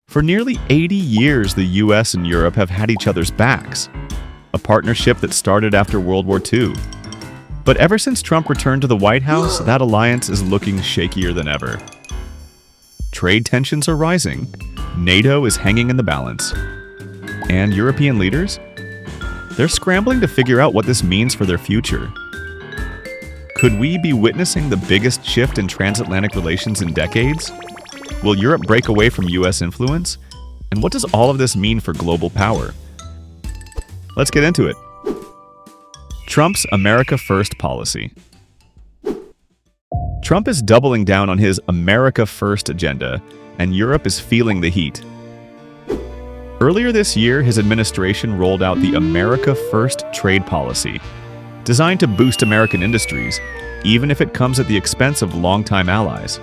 For nearly 80 years, the US and Europe have had each other's backs, a partnership that started after World War II. But ever since Trump returned to the White House, that alliance is looking shakier than ever. Trade tensions are rising, NATO is hanging in the balance, and European leaders? They're scrambling to figure out what this means for their future. Could we be witnessing the biggest shift in transatlantic relations in decades? Will Europe break away from US influence? And what does all of this mean for global power? Let's get into it. Trump's America First policy. Trump is doubling down on his America First agenda, and Europe is feeling the heat. Earlier this year, his administration rolled out the America First trade policy, designed to boost American industries, even if it comes at the expense of longtime allies.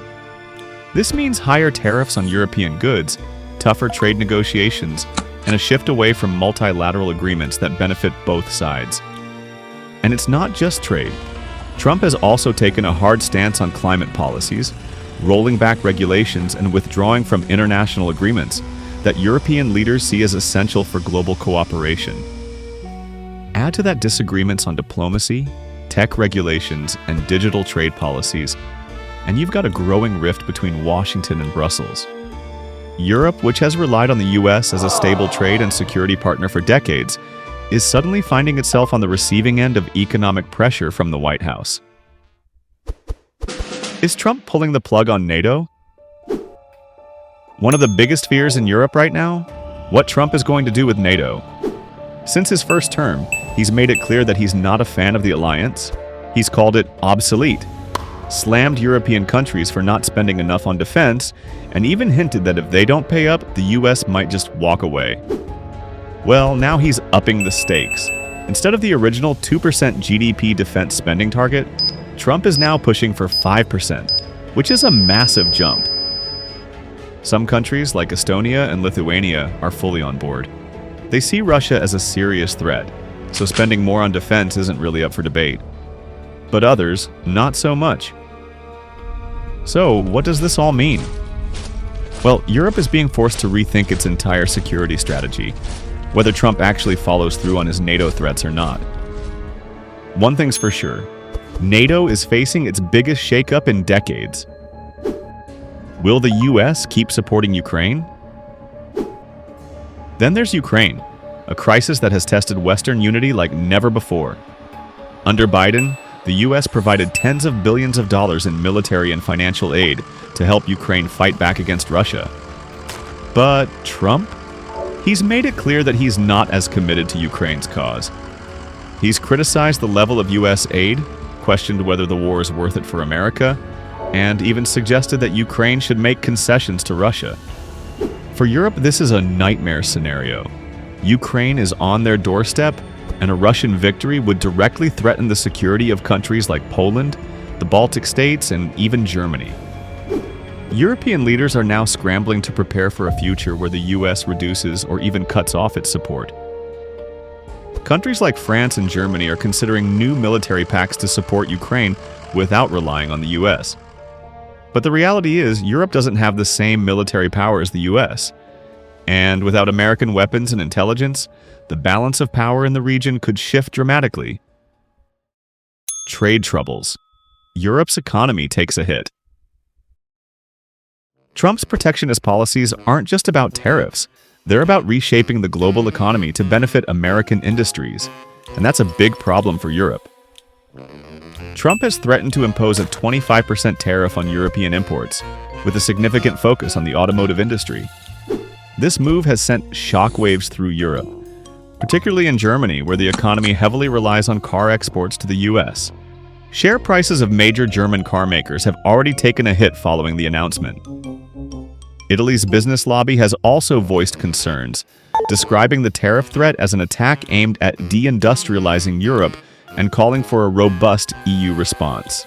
This means higher tariffs on European goods, tougher trade negotiations, and a shift away from multilateral agreements that benefit both sides. And it's not just trade. Trump has also taken a hard stance on climate policies, rolling back regulations and withdrawing from international agreements that European leaders see as essential for global cooperation. Add to that disagreements on diplomacy, tech regulations, and digital trade policies, and you've got a growing rift between Washington and Brussels. Europe, which has relied on the US as a stable trade and security partner for decades, is suddenly finding itself on the receiving end of economic pressure from the White House. Is Trump pulling the plug on NATO? One of the biggest fears in Europe right now? What Trump is going to do with NATO. Since his first term, he's made it clear that he's not a fan of the alliance. He's called it obsolete, slammed European countries for not spending enough on defense, and even hinted that if they don't pay up, the US might just walk away. Well, now he's upping the stakes. Instead of the original 2% GDP defense spending target, Trump is now pushing for 5%, which is a massive jump. Some countries, like Estonia and Lithuania, are fully on board. They see Russia as a serious threat, so spending more on defense isn't really up for debate. But others, not so much. So, what does this all mean? Well, Europe is being forced to rethink its entire security strategy, whether Trump actually follows through on his NATO threats or not. One thing's for sure, NATO is facing its biggest shakeup in decades. Will the US keep supporting Ukraine? Then there's Ukraine, a crisis that has tested Western unity like never before. Under Biden, the US provided tens of billions of dollars in military and financial aid to help Ukraine fight back against Russia. But Trump? He's made it clear that he's not as committed to Ukraine's cause. He's criticized the level of US aid, questioned whether the war is worth it for America, and even suggested that Ukraine should make concessions to Russia. For Europe, this is a nightmare scenario. Ukraine is on their doorstep, and a Russian victory would directly threaten the security of countries like Poland, the Baltic states, and even Germany. European leaders are now scrambling to prepare for a future where the US reduces or even cuts off its support. Countries like France and Germany are considering new military pacts to support Ukraine without relying on the US. But the reality is, Europe doesn't have the same military power as the US. And without American weapons and intelligence, the balance of power in the region could shift dramatically. Trade troubles. Europe's economy takes a hit. Trump's protectionist policies aren't just about tariffs. They're about reshaping the global economy to benefit American industries. And that's a big problem for Europe. Trump has threatened to impose a 25% tariff on European imports, with a significant focus on the automotive industry. This move has sent shockwaves through Europe, particularly in Germany, where the economy heavily relies on car exports to the US. Share prices of major German car makers have already taken a hit following the announcement. Italy's business lobby has also voiced concerns, describing the tariff threat as an attack aimed at deindustrializing Europe and calling for a robust EU response.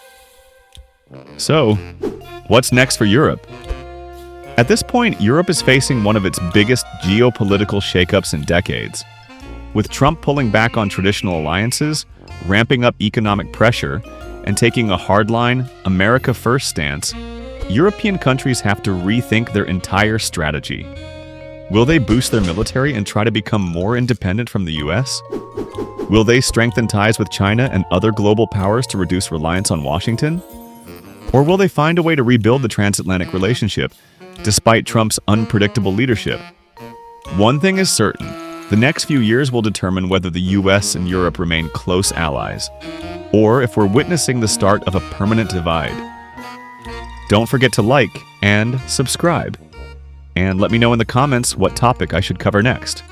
So, what's next for Europe? At this point, Europe is facing one of its biggest geopolitical shakeups in decades. With Trump pulling back on traditional alliances, ramping up economic pressure, and taking a hardline, America First stance, European countries have to rethink their entire strategy. Will they boost their military and try to become more independent from the US? Will they strengthen ties with China and other global powers to reduce reliance on Washington? Or will they find a way to rebuild the transatlantic relationship, despite Trump's unpredictable leadership? One thing is certain, the next few years will determine whether the US and Europe remain close allies, or if we're witnessing the start of a permanent divide. Don't forget to like and subscribe. And let me know in the comments what topic I should cover next.